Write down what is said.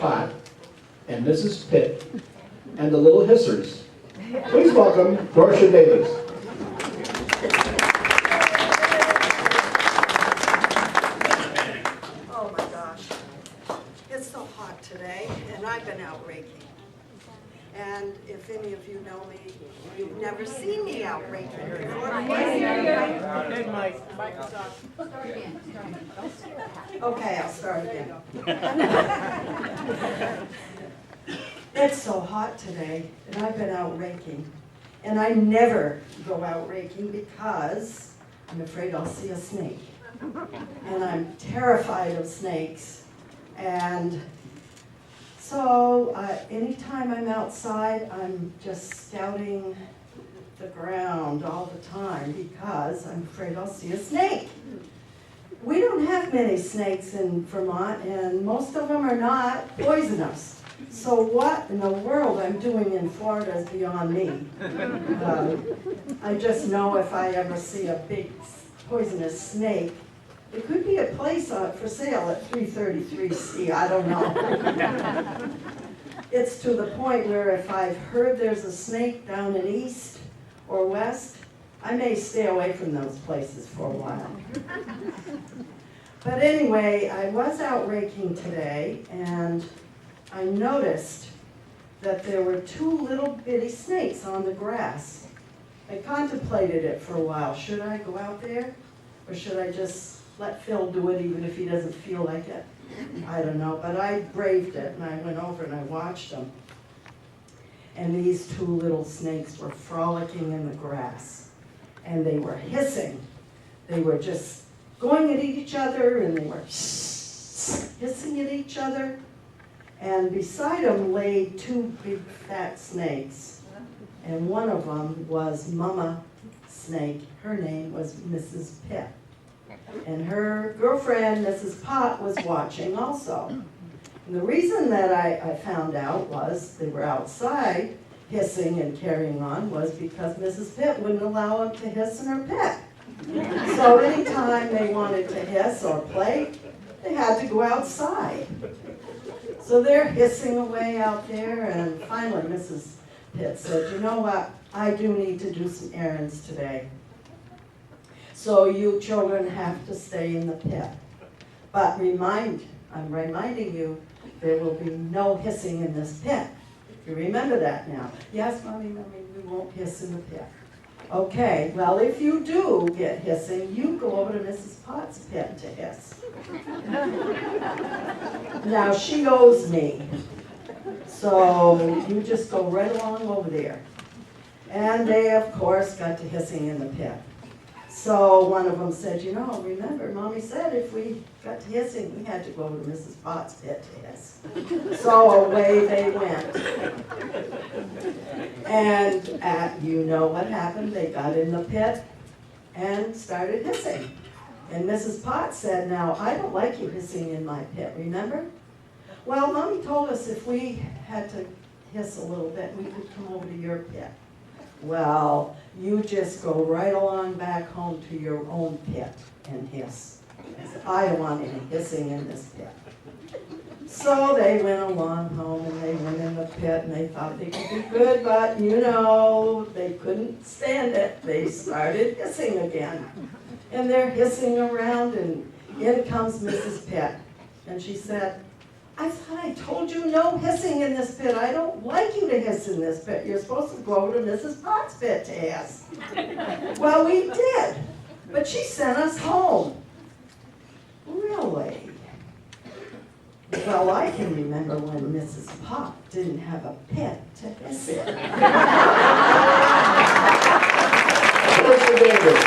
Pott and Mrs. Pitt and the little hissers. Please welcome Dortia Davis. Oh my gosh, it's so hot today, and I've been out raking. And if any of you know me, you've never seen me out raking before. Okay, I'll start again. It's so hot today, and I've been out raking. And I never go out raking because I'm afraid I'll see a snake. And I'm terrified of snakes. And so anytime I'm outside, I'm just scouting the ground all the time because I'm afraid I'll see a snake. We don't have many snakes in Vermont, and most of them are not poisonous. So what in the world I'm doing in Florida is beyond me. I just know if I ever see a big poisonous snake, it could be a place for sale at 333C, I don't know. It's to the point where if I've heard there's a snake down in east or west, I may stay away from those places for a while. But anyway, I was out raking today, and I noticed that there were two little bitty snakes on the grass. I contemplated it for a while. Should I go out there, or should I just let Phil do it even if he doesn't feel like it? I don't know, but I braved it, and I went over and I watched them. And these two little snakes were frolicking in the grass, and they were hissing. They were just going at each other, and they were hissing at each other. And beside them lay two big fat snakes. And one of them was Mama Snake. Her name was Mrs. Pitt. And her girlfriend, Mrs. Pott, was watching also. And the reason that I found out was they were outside hissing and carrying on was because Mrs. Pitt wouldn't allow them to hiss in her pit. So anytime they wanted to hiss or play, they had to go outside. So they're hissing away out there, and finally Mrs. Pitt said, you know what, I do need to do some errands today. So you children have to stay in the pit. But I'm reminding you, there will be no hissing in this pit. You remember that now. Yes, Mommy, we won't hiss in the pit. Okay, well, if you do get hissing, you go over to Mrs. Pott's pit to hiss. Now, she owes me, so you just go right along over there. And they, of course, got to hissing in the pit. So one of them said, you know, remember, Mommy said if we got to hissing, we had to go over to Mrs. Pott's pit to hiss. So away they went. And you know what happened. They got in the pit and started hissing. And Mrs. Pott said, now, I don't like you hissing in my pit, remember? Well, Mommy told us if we had to hiss a little bit, we could come over to your pit. Well, you just go right along back home to your own pit and hiss. I don't want any hissing in this pit. So they went along home, and they went in the pit, and they thought they could be good, but you know, they couldn't stand it. They started hissing again. And they're hissing around, and in comes Mrs. Pitt. And she said, I thought I told you no hissing in this pit. I don't like you to hiss in this pit. You're supposed to go over to Mrs. Pott's pit to hiss. Well, we did, but she sent us home. Really? Well, I can remember when Mrs. Pott didn't have a pit to hiss in. Dortia Davis.